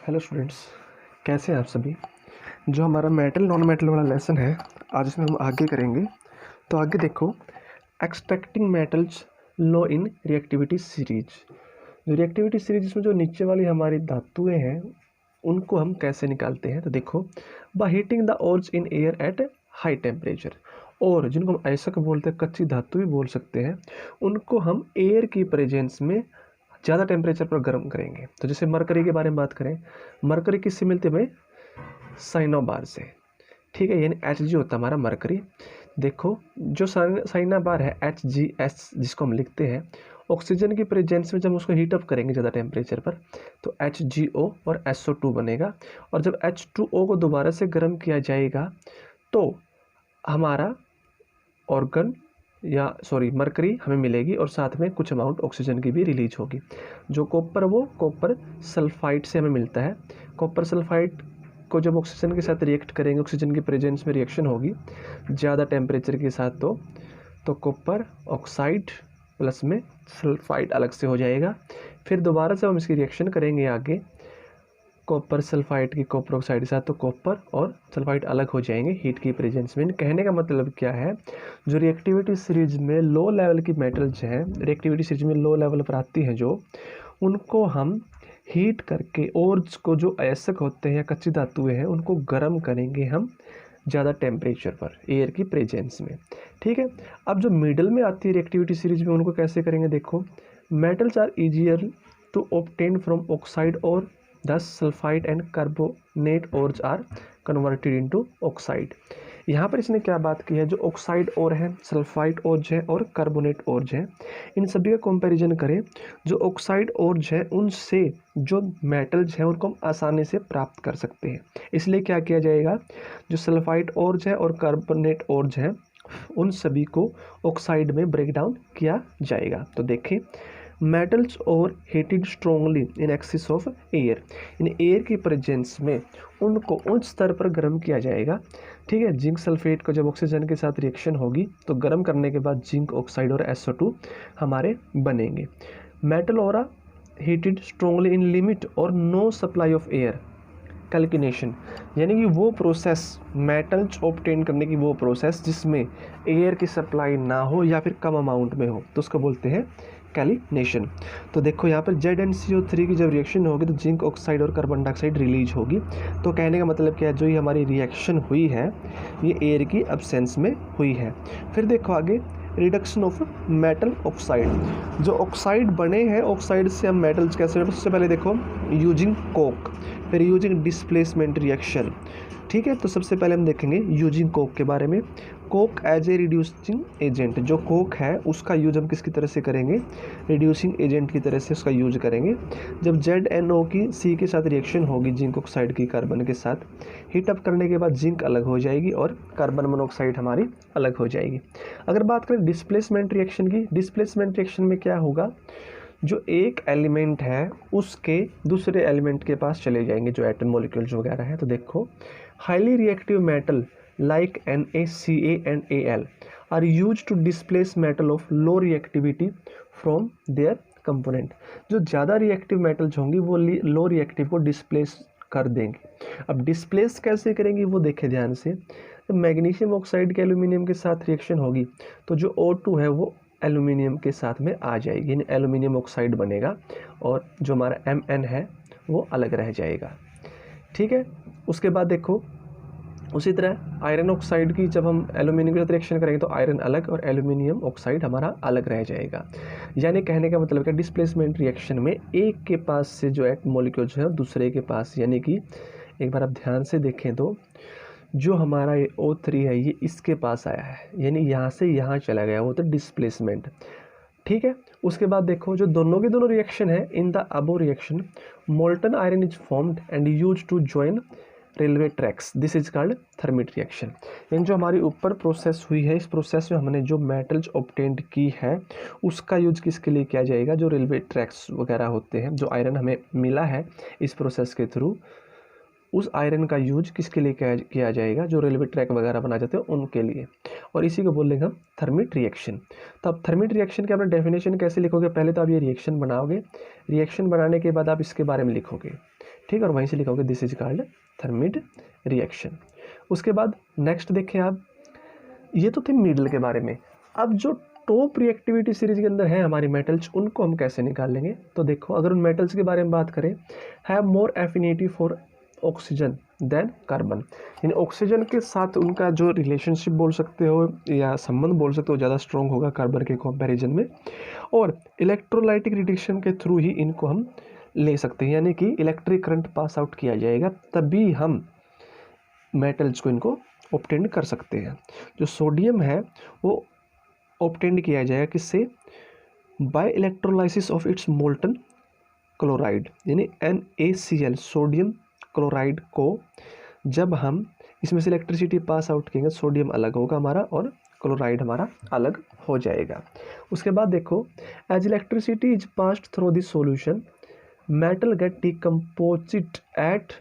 Hello students, कैसे हैं आप सभी। जो हमारा मेटल नॉन मेटल वाला लेसन है, आज इसमें हम आगे करेंगे। तो आगे देखो, एक्सट्रैक्टिंग मेटल्स लो इन रिएक्टिविटी सीरीज। जो रिएक्टिविटी सीरीज में जो नीचे वाली हमारी धातुएं हैं उनको हम कैसे निकालते हैं। तो देखो, by heating the ores in air at high temperature, और जिनको हम अयस्क बोलते हैं, कच्ची धातु भी बोल सकते हैं, उनको हम एयर की प्रेजेंस में ज़्यादा टेम्परेचर पर गर्म करेंगे। तो जैसे मरकरी के बारे में बात करें, मरकरी किससे मिलते हैं भाई? साइनोबार से। ठीक है, यानी Hg होता है हमारा मरकरी। देखो, जो साइनाबार है HgS जिसको हम लिखते हैं, ऑक्सीजन की प्रेजेंस में जब उसको हीट अप करेंगे ज़्यादा टेम्परेचर पर तो HgO और SO2 बनेगा। और जब H2O को दोबारा से गर्म किया जाएगा तो हमारा ऑर्गन मरकरी हमें मिलेगी, और साथ में कुछ अमाउंट ऑक्सीजन की भी रिलीज होगी। जो कॉपर, वो कॉपर सल्फाइड से हमें मिलता है। कॉपर सल्फाइड को जब ऑक्सीजन के साथ रिएक्ट करेंगे, ऑक्सीजन की प्रेजेंस में रिएक्शन होगी ज़्यादा टेम्परेचर के साथ, तो कॉपर ऑक्साइड प्लस में सल्फाइड अलग से हो जाएगा। फिर दोबारा से हम इसकी रिएक्शन करेंगे आगे, कॉपर सल्फाइड की कॉपर ऑक्साइड के साथ, तो कॉपर और सल्फाइड अलग हो जाएंगे हीट की प्रेजेंस में। कहने का मतलब क्या है, जो रिएक्टिविटी सीरीज में लो लेवल की मेटल्स हैं, रिएक्टिविटी सीरीज में लो लेवल पर आती हैं जो, उनको हम हीट करके, और को जो अयस्क होते हैं या कच्ची धातुएं हैं उनको गर्म करेंगे हम ज़्यादा टेम्परेचर पर एयर की प्रेजेंस में। ठीक है, अब जो मिडल में आती है रिएक्टिविटी सीरीज में, उनको कैसे करेंगे। देखो, metals are easier to obtain from oxide और thus sulfide and carbonate ores are converted into oxide। यहाँ पर इसने क्या बात की है, जो ऑक्साइड और है, सल्फाइड ओर्ज है और कार्बोनेट ओर्ज है, इन सभी का कंपैरिजन करें। जो ऑक्साइड ओर्ज है उनसे जो मेटल्स हैं उनको हम आसानी से प्राप्त कर सकते हैं। इसलिए क्या किया जाएगा, जो सल्फाइड ओर्ज है और कार्बोनेट ओर्ज है उन सभी को ऑक्साइड में ब्रेक डाउन किया जाएगा। तो देखें, मेटल्स और heated strongly in axis of air, in air की प्रेजेंस में उनको उच्च स्तर पर गर्म किया जाएगा। ठीक है, जिंक सल्फेट को जब ऑक्सीजन के साथ रिएक्शन होगी तो गर्म करने के बाद जिंक ऑक्साइड और SO2 हमारे बनेंगे। मेटल और हीटेड स्ट्रॉन्गली इन लिमिट और नो सप्लाई ऑफ एयर कैल्किनेशन, यानी कि वो प्रोसेस, मेटल्स ऑब्टेन करने की वो प्रोसेस जिसमें एयर की सप्लाई ना हो या फिर कम अमाउंट में हो, तो उसको बोलते हैं कैलिनेशन। तो देखो, यहाँ पर ZnCO3 की जब रिएक्शन होगी तो जिंक ऑक्साइड और कार्बन डाइऑक्साइड रिलीज होगी। तो कहने का मतलब क्या है, जो ये हमारी रिएक्शन हुई है ये एयर की एब्सेंस में हुई है। फिर देखो आगे, रिडक्शन ऑफ मेटल ऑक्साइड, जो ऑक्साइड बने हैं ऑक्साइड से हम मेटल्स कैसे, सबसे पहले देखो यूजिंग कोक, फिर यूजिंग डिस्प्लेसमेंट रिएक्शन। ठीक है, तो सबसे पहले हम देखेंगे यूजिंग कोक के बारे में। Coke as a reducing agent, जो कोक है उसका यूज हम किसकी तरह से करेंगे, रिड्यूसिंग एजेंट की तरह से उसका यूज करेंगे। जब ZnO की C के साथ रिएक्शन होगी जिंक ऑक्साइड की कार्बन के साथ, हीट अप करने के बाद जिंक अलग हो जाएगी और कार्बन मोनोऑक्साइड हमारी अलग हो जाएगी। अगर बात करें डिस्प्लेसमेंट रिएक्शन की, डिस्प्लेसमेंट रिएक्शन में क्या होगा, जो एक एलिमेंट है उसके दूसरे एलिमेंट के पास चले जाएंगे, जो एटम मॉलिक्यूल्स वगैरह है। तो देखो, highly reactive metal like NaCa and Al are used to displace metal of low reactivity from their component। जो ज़्यादा रिएक्टिव मेटल्स होंगी वो लो रिएक्टिव को डिस्प्लेस कर देंगे। अब डिस्प्लेस कैसे करेंगी वो देखें ध्यान से। जब मैग्नीशियम ऑक्साइड के एल्यूमिनियम के साथ रिएक्शन होगी तो जो O2 है वो एल्यूमिनियम के साथ में आ जाएगी, यानी एल्यूमिनियम ऑक्साइड बनेगा, और जो हमारा Mn है वो अलग रह जाएगा। ठीक है, उसके बाद देखो, उसी तरह आयरन ऑक्साइड की जब हम एल्यूमिनियम के साथ रिएक्शन करेंगे तो आयरन अलग और एल्यूमिनियम ऑक्साइड हमारा अलग रह जाएगा। यानी कहने का मतलब क्या, डिस्प्लेसमेंट रिएक्शन में एक के पास से जो है मॉलिक्यूल्स है दूसरे के पास, यानी कि एक बार आप ध्यान से देखें तो जो हमारा ये O3 है ये इसके पास आया है, यानी यहाँ से यहाँ चला गया, वो तो डिस्प्लेसमेंट। ठीक है, उसके बाद देखो, जो दोनों के दोनों रिएक्शन है, in the above reaction molten iron is formed and use to join railway tracks, this is called thermite reaction. यानी जो हमारी ऊपर प्रोसेस हुई है, इस प्रोसेस में हमने जो मेटल्स ऑब्टेंड की है उसका यूज किसके लिए किया जाएगा, जो रेलवे ट्रैक्स वगैरह होते हैं, जो आयरन हमें मिला है इस प्रोसेस के थ्रू, उस आयरन का यूज किसके लिए किया जाएगा, जो रेलवे ट्रैक वगैरह बना जाते हैं उनके लिए, और इसी को बोलेंगे हम थर्मिट रिएक्शन। तो अब थर्मिट रिएक्शन की अपना डेफिनेशन कैसे लिखोगे, पहले तो आप ये रिएक्शन बनाओगे, रिएक्शन बनाने के बाद आप इसके बारे में लिखोगे। ठीक है, और वहीं से लिखा होगा दिस इज कॉल्ड थर्मिड रिएक्शन। उसके बाद नेक्स्ट देखें आप, ये तो थे मिडल के बारे में। अब जो टॉप रिएक्टिविटी सीरीज के अंदर है हमारी मेटल्स, उनको हम कैसे निकाल लेंगे? तो देखो, अगर उन मेटल्स के बारे में बात करें, have more affinity for oxygen than carbon, यानी ऑक्सीजन के साथ उनका जो रिलेशनशिप बोल सकते हो या संबंध बोल सकते हो ज़्यादा स्ट्रॉन्ग होगा कार्बन के कंपैरिजन में, और इलेक्ट्रोलाइटिक रिडक्शन के थ्रू ही इनको हम ले सकते हैं, यानी कि इलेक्ट्रिक करंट पास आउट किया जाएगा तभी हम मेटल्स को इनको ऑब्टेन कर सकते हैं। जो सोडियम है वो ऑब्टेन किया जाएगा किससे? By electrolysis of its molten chloride, यानी NaCl सोडियम क्लोराइड को जब हम इसमें से इलेक्ट्रिसिटी पास आउट करेंगे, सोडियम अलग होगा हमारा और क्लोराइड हमारा अलग हो जाएगा। उसके बाद देखो, as electricity is passed through this solution metal get decomposed at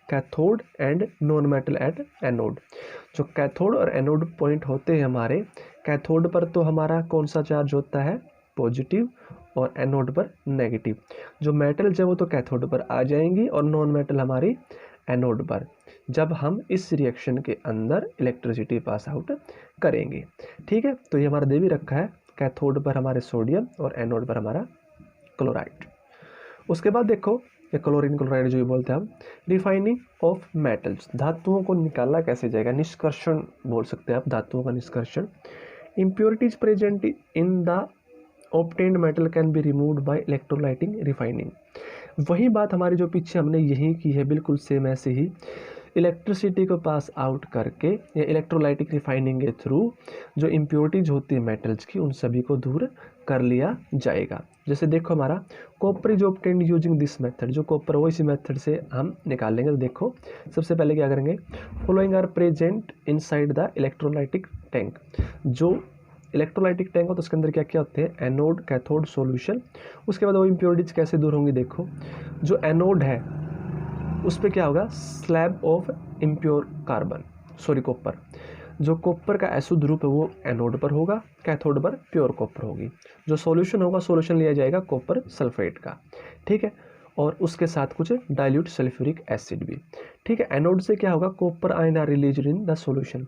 cathode and non metal at anode. जो कैथोड और एनोड पॉइंट होते हैं हमारे, कैथोड पर तो हमारा कौन सा चार्ज होता है? पॉजिटिव, और एनोड पर नेगेटिव। जो मेटल जब वो तो कैथोड पर आ जाएंगी और नॉन मेटल हमारी एनोड पर, जब हम इस रिएक्शन के अंदर इलेक्ट्रिसिटी पास आउट करेंगे। ठीक है, तो ये हमारा दे भी रखा है, कैथोड पर हमारे सोडियम और एनोड पर हमारा क्लोराइड। उसके बाद देखो, या क्लोरीन क्लोराइड जो भी बोलते हैं हम, रिफाइनिंग ऑफ मेटल्स, धातुओं को निकाला कैसे जाएगा? निष्कर्षण बोल सकते हैं आप, धातुओं का निष्कर्षण। Impurities present in the obtained metal can be removed by electrolytic refining. वही बात हमारी जो पीछे हमने यही की है, बिल्कुल सेम ऐसे ही, इलेक्ट्रिसिटी को पास आउट करके या इलेक्ट्रोलाइटिक रिफाइनिंग के थ्रू जो इम्प्योरिटीज होती है मेटल्स की, उन सभी को दूर कर लिया जाएगा। जैसे देखो, हमारा copper is obtained using this method, जो कॉपर वो इसी मेथड से हम निकाल लेंगे। तो देखो, सबसे पहले क्या करेंगे, following are present inside the electrolytic tank. जो इलेक्ट्रोलाइटिक टैंक हो तो उसके अंदर क्या क्या होते हैं? Anode, cathode, solution. उसके बाद वो इम्प्योरिटीज कैसे दूर होंगी? देखो, जो एनोड है उस पर क्या होगा? Slab of impure carbon, sorry copper. जो कॉपर का अशुद्ध रूप है वो एनोड पर होगा, कैथोड पर प्योर कॉपर होगी। जो सॉल्यूशन होगा, सॉल्यूशन लिया जाएगा कॉपर सल्फेट का, ठीक है, और उसके साथ कुछ डाइल्यूट सल्फ्यूरिक एसिड भी। ठीक है, एनोड से क्या होगा? Copper ion are release in the solution.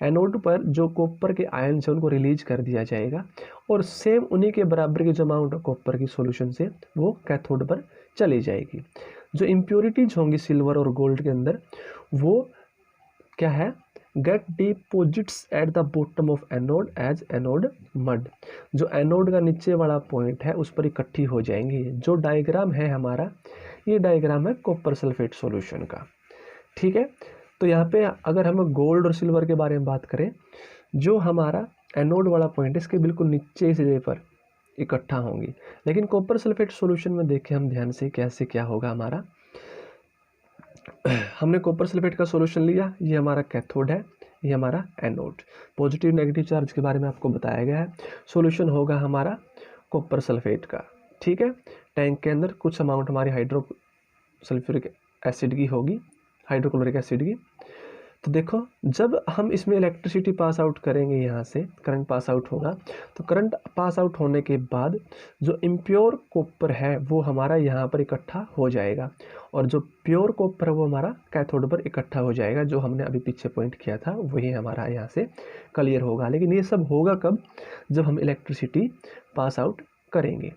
Anode पर जो कॉपर के आयन से उनको रिलीज कर दिया जाएगा, और सेम उन्हीं के बराबर की जो अमाउंट कॉपर की सॉल्यूशन से वो कैथोड पर चली जाएगी। जो इम्प्योरिटीज होंगी सिल्वर और गोल्ड के अंदर, वो क्या है? Get deposits at the bottom of anode as anode mud. जो एनोड का नीचे वाला पॉइंट है उस पर इकट्ठी हो जाएंगी। जो डायग्राम है हमारा, ये डायग्राम है कॉपर सल्फेट सॉल्यूशन का। ठीक है, तो यहाँ पे अगर हम गोल्ड और सिल्वर के बारे में बात करें, जो हमारा एनोड वाला पॉइंट है इसके बिल्कुल नीचे इस जगह पर इकट्ठा होंगी। लेकिन कॉपर सल्फेट सॉल्यूशन में देखें हम ध्यान से कैसे क्या होगा हमारा। हमने कॉपर सल्फेट का सॉल्यूशन लिया, ये हमारा कैथोड है, ये हमारा एनोड। पॉजिटिव नेगेटिव चार्ज के बारे में आपको बताया गया है। सॉल्यूशन होगा हमारा कॉपर सल्फेट का। ठीक है, टैंक के अंदर कुछ अमाउंट हमारी हाइड्रो सल्फ्यूरिक एसिड की होगी, हाइड्रोक्लोरिक एसिड की। तो देखो, जब हम इसमें इलेक्ट्रिसिटी पास आउट करेंगे, यहाँ से करंट पास आउट होगा, तो करंट पास आउट होने के बाद जो इम्प्योर कॉपर है वो हमारा यहाँ पर इकट्ठा हो जाएगा, और जो प्योर कॉपर है वो हमारा कैथोड पर इकट्ठा हो जाएगा। जो हमने अभी पीछे पॉइंट किया था वही हमारा यहाँ से क्लियर होगा। लेकिन ये सब होगा कब? जब हम इलेक्ट्रिसिटी पास आउट करेंगे।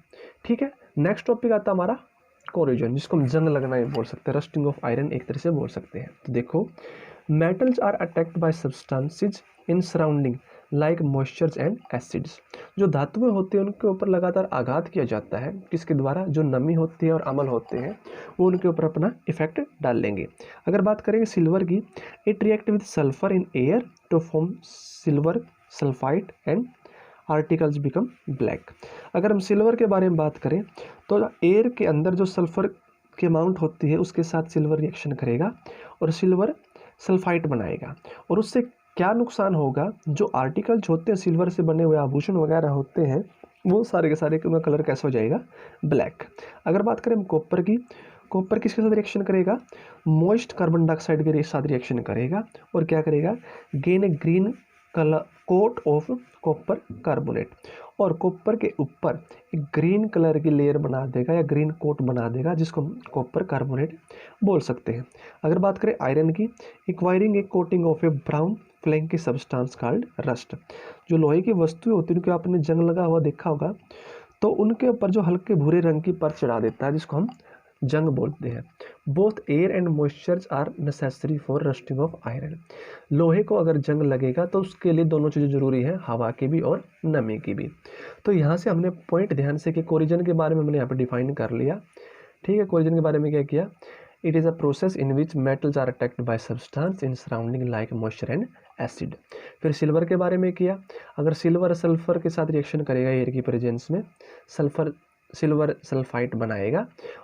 ठीक है, नेक्स्ट टॉपिक आता हमारा कोरोजन, जिसको हम जंग लगना ही बोल सकते हैं, रस्टिंग ऑफ आयरन एक तरह से बोल सकते हैं। तो देखो, metals are attacked by substances in surrounding like moistures and acids. जो धातुएं होती हैं उनके ऊपर लगातार आघात किया जाता है, किसके द्वारा? जो नमी होती है और अम्ल होते हैं वो उनके ऊपर अपना इफेक्ट डाल लेंगे। अगर बात करेंगे सिल्वर की, it react with sulphur in air to form silver sulphide and articles become black. अगर हम सिल्वर के बारे में बात करें तो एयर के अंदर जो सल्फर की अमाउंट होती है उसके साथ सिल्वर रिएक्शन करेगा और सिल्वर सल्फाइड बनाएगा, और उससे क्या नुकसान होगा? जो आर्टिकल्स होते हैं सिल्वर से बने हुए आभूषण वगैरह होते हैं वो सारे के सारे उनका कलर कैसा हो जाएगा? ब्लैक। अगर बात करें हम कॉपर की, कॉपर किसके साथ रिएक्शन करेगा? मॉइस्ट कार्बन डाइऑक्साइड के साथ रिएक्शन करेगा, और क्या करेगा? Gain a green coat of copper carbonate, और कॉपर के ऊपर एक ग्रीन कलर की लेयर बना देगा या ग्रीन कोट बना देगा, जिसको हम कॉपर कार्बोनेट बोल सकते हैं। अगर बात करें आयरन की, acquiring a coating of a brown flaky substance called rust. जो लोहे की वस्तुएं होती हैं उनके आपने जंग लगा हुआ देखा होगा, तो उनके ऊपर जो हल्के भूरे रंग की परत चढ़ा देता है, जिसको हम जंग बोलते हैं। Both air and moistures are necessary for rusting of iron. लोहे को अगर जंग लगेगा तो उसके लिए दोनों चीज़ें जरूरी है, हवा की भी और नमी की भी। तो यहाँ से हमने पॉइंट ध्यान से कि कोरिजन के बारे में हमने यहाँ पर डिफाइन कर लिया। ठीक है, कोरिजन के बारे में क्या किया, it is a process in which metals are attacked by substance in surrounding like moisture and acid. फिर सिल्वर के बारे में किया, अगर सिल्वर सल्फर के साथ रिएक्शन करेगा एयर की प्रेजेंस में, सिल्वर सल्फाइड बनाएगा,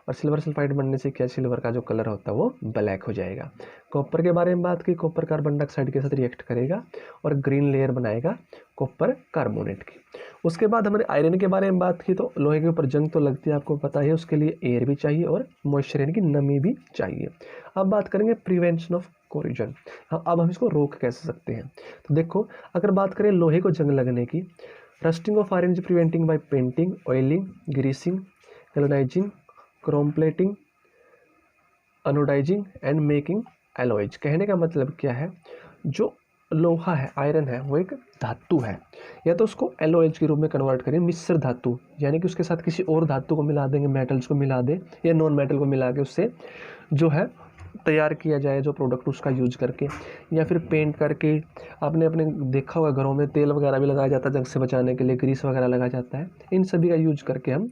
और सिल्वर सल्फाइड बनने से क्या, सिल्वर का जो कलर होता है वो ब्लैक हो जाएगा। कॉपर के बारे में बात की, कॉपर कार्बन डाइऑक्साइड के साथ रिएक्ट करेगा और ग्रीन लेयर बनाएगा कॉपर कार्बोनेट की। उसके बाद हमने आयरन के बारे में बात की, तो लोहे के ऊपर जंग तो लगती है, आपको पता है, उसके लिए एयर भी चाहिए और मॉइस्चर यानी कि नमी भी चाहिए। अब बात करेंगे प्रिवेंशन ऑफ कोरिजन। अब हम इसको रोक कैसे सकते हैं, तो देखो, अगर बात करें लोहे को जंग लगने की, rusting of iron is preventing by painting, oiling, greasing, galvanising, chrome plating, anodising and making alloys. कहने का मतलब क्या है, जो लोहा है, आयरन है, वो एक धातु है, या तो उसको एलॉयज के रूप में कन्वर्ट करें, मिश्र धातु, यानी कि उसके साथ किसी और धातु को मिला देंगे, मेटल्स को मिला दें या नॉन मेटल को मिला के उससे जो है तैयार किया जाए जो प्रोडक्ट उसका यूज करके, या फिर पेंट करके। आपने अपने देखा होगा घरों में तेल वगैरह भी लगाया जाता है जंग से बचाने के लिए, ग्रीस वगैरह लगाया जाता है, इन सभी का यूज करके हम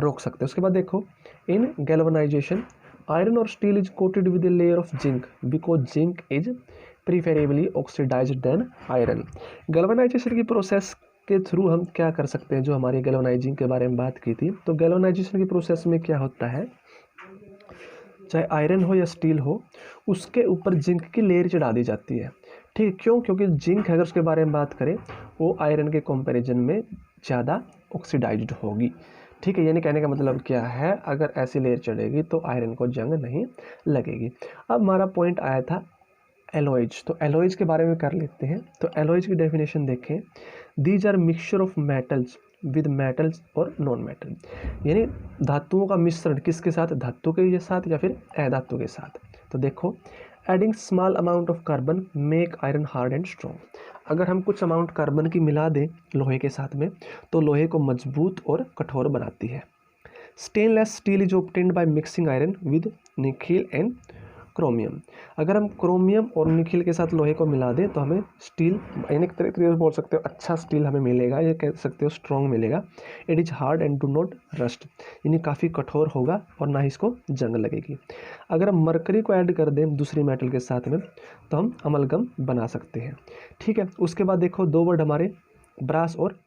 रोक सकते हैं। उसके बाद देखो, इन गैल्वेनाइजेशन आयरन और steel is coated with a layer of zinc because zinc is preferably oxidised than iron. Galvanisation की प्रोसेस के थ्रू हम क्या कर सकते हैं, जो हमारी गैल्वेनाइजिंग के बारे में बात की थी, तो गैल्वेनाइजेशन की प्रोसेस में क्या होता है, चाहे आयरन हो या स्टील हो, उसके ऊपर जिंक की लेयर चढ़ा दी जाती है। ठीक, क्यों, क्योंकि जिंक अगर उसके बारे में बात करें, वो आयरन के कंपैरिजन में ज़्यादा ऑक्सीडाइज्ड होगी। ठीक है, यानी कहने का मतलब क्या है, अगर ऐसी लेयर चढ़ेगी तो आयरन को जंग नहीं लगेगी। अब हमारा पॉइंट आया था एलॉयज, तो एलॉयज के बारे में कर लेते हैं। तो एलॉयज की डेफिनेशन देखें, these are mixture of metals with metals और नॉन मेटल, यानी धातुओं का मिश्रण, किसके साथ, धातु के साथ या फिर अधातु के साथ। तो देखो, adding small amount of carbon make iron hard and strong. अगर हम कुछ अमाउंट कार्बन की मिला दें लोहे के साथ में, तो लोहे को मजबूत और कठोर बनाती है। Stainless steel is obtained by mixing iron with nickel and chromium. अगर हम क्रोमियम और निकिल के साथ लोहे को मिला दें तो हमें स्टील, यानी तरीके से बोल सकते हो अच्छा स्टील हमें मिलेगा, या कह सकते हो स्ट्रॉन्ग मिलेगा। It is hard and do not rust, यानी काफ़ी कठोर होगा और ना ही इसको जंग लगेगी। अगर हम मरकरी को ऐड कर दें दूसरी मेटल के साथ में, तो हम अमलगम बना सकते हैं। ठीक है, उसके बाद देखो, दो वर्ड हमारे ब्रास और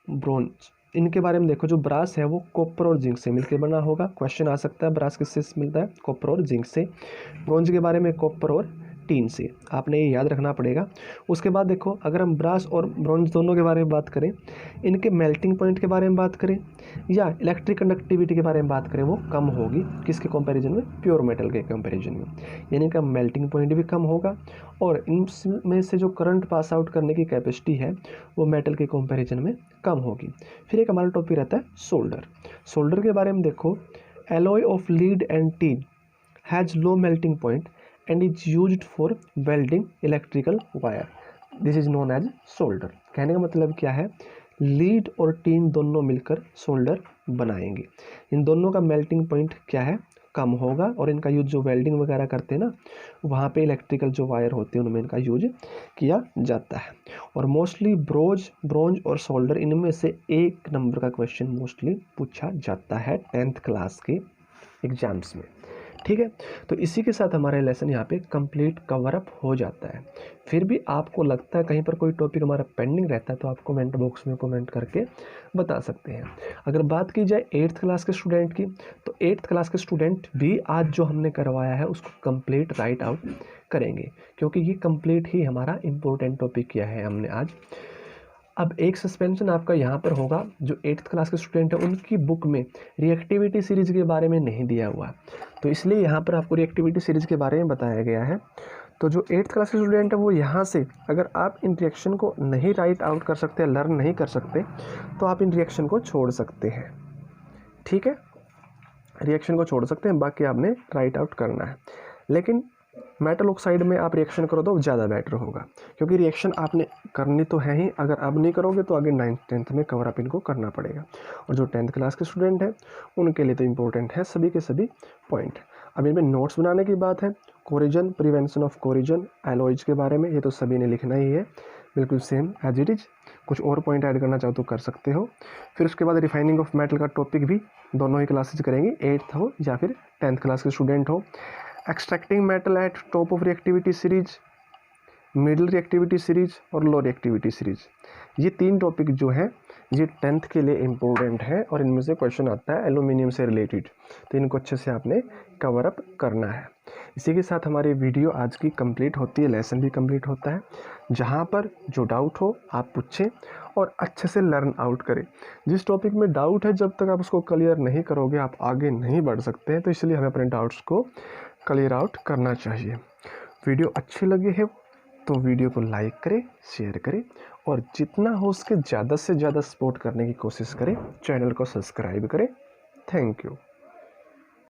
ब्रोंज, इनके बारे में देखो। जो ब्रास है वो कॉपर और जिंक से मिलकर बना होगा, क्वेश्चन आ सकता है ब्रास किससे मिलता है, कॉपर और जिंक से। ब्रोंज के बारे में कॉपर और टीन से, आपने ये याद रखना पड़ेगा। उसके बाद देखो, अगर हम ब्रास और ब्रोंज दोनों के बारे में बात करें, इनके मेल्टिंग पॉइंट के बारे में बात करें या इलेक्ट्रिक कंडक्टिविटी के बारे में बात करें, वो कम होगी किसके कंपैरिजन में, प्योर मेटल के कंपैरिजन में, यानी इनका मेल्टिंग पॉइंट भी कम होगा, और इनमें से जो करंट पास आउट करने की कैपेसिटी है वो मेटल के कंपैरिजन में कम होगी। फिर एक हमारा टॉपिक रहता है सोल्डर। सोल्डर के बारे में देखो, alloy of lead and teen has low melting point and is used for welding electrical wire. This is known as solder. कहने का मतलब क्या है, लीड और टीन दोनों मिलकर सोल्डर बनाएंगे। इन दोनों का मेल्टिंग पॉइंट क्या है, कम होगा, और इनका यूज जो वेल्डिंग वगैरह करते हैं ना, वहाँ पे इलेक्ट्रिकल जो वायर होते हैं उनमें इनका यूज किया जाता है। और मोस्टली ब्रोंज और सोल्डर, इनमें से एक नंबर का क्वेश्चन मोस्टली पूछा जाता है 10th क्लास के एग्जाम्स में। ठीक है, तो इसी के साथ हमारा लेसन यहाँ पे कंप्लीट कवर अप हो जाता है। फिर भी आपको लगता है कहीं पर कोई टॉपिक हमारा पेंडिंग रहता है, तो आप कमेंट बॉक्स में कमेंट करके बता सकते हैं। अगर बात की जाए 8th क्लास के स्टूडेंट की, तो 8th क्लास के स्टूडेंट भी आज जो हमने करवाया है उसको कंप्लीट राइट आउट करेंगे, क्योंकि ये कंप्लीट ही हमारा इम्पोर्टेंट टॉपिक किया है हमने आज। अब एक सस्पेंशन आपका यहाँ पर होगा, जो 8th क्लास के स्टूडेंट है उनकी बुक में रिएक्टिविटी सीरीज़ के बारे में नहीं दिया हुआ, तो इसलिए यहाँ पर आपको रिएक्टिविटी सीरीज़ के बारे में बताया गया है। तो जो 8th क्लास के स्टूडेंट है वो यहाँ से अगर आप इन रिएक्शन को नहीं राइट आउट कर सकते, लर्न नहीं कर सकते, तो आप इन रिएक्शन को छोड़ सकते हैं। ठीक है, रिएक्शन को छोड़ सकते हैं, बाकी आपने राइट आउट करना है। लेकिन मेटल ऑक्साइड में आप रिएक्शन करो तो ज़्यादा बेटर होगा, क्योंकि रिएक्शन आपने करनी तो है ही, अगर आप नहीं करोगे तो आगे 9th 10th में कवर अप इनको करना पड़ेगा। और जो 10th क्लास के स्टूडेंट हैं उनके लिए तो इम्पोर्टेंट है सभी के सभी पॉइंट। अब इनमें नोट्स बनाने की बात है, corrosion, prevention of corrosion, alloys के बारे में, ये तो सभी ने लिखना ही है, बिल्कुल सेम एज इट इज। कुछ और पॉइंट ऐड करना चाहो तो कर सकते हो। फिर उसके बाद रिफाइनिंग ऑफ मेटल का टॉपिक भी दोनों ही क्लासेज करेंगे, 8th हो या फिर 10th क्लास के स्टूडेंट हो। Extracting metal at top of reactivity series, middle reactivity series और लो रिएक्टिविटी सीरीज, ये 3 टॉपिक जो हैं ये 10th के लिए इम्पोर्टेंट है और इनमें से क्वेश्चन आता है एल्यूमिनियम से रिलेटेड, तो इनको अच्छे से आपने कवर अप करना है। इसी के साथ हमारी वीडियो आज की कंप्लीट होती है, लेसन भी कंप्लीट होता है। जहाँ पर जो डाउट हो आप पूछें और अच्छे से लर्न आउट करें। जिस टॉपिक में डाउट है जब तक आप उसको क्लियर नहीं करोगे आप आगे नहीं बढ़ सकते हैं, तो इसलिए हमें अपने डाउट्स को क्लियर आउट करना चाहिए। वीडियो अच्छी लगी है तो वीडियो को लाइक करें, शेयर करें और जितना हो सके ज़्यादा से ज़्यादा सपोर्ट करने की कोशिश करें। चैनल को सब्सक्राइब करें। Thank you.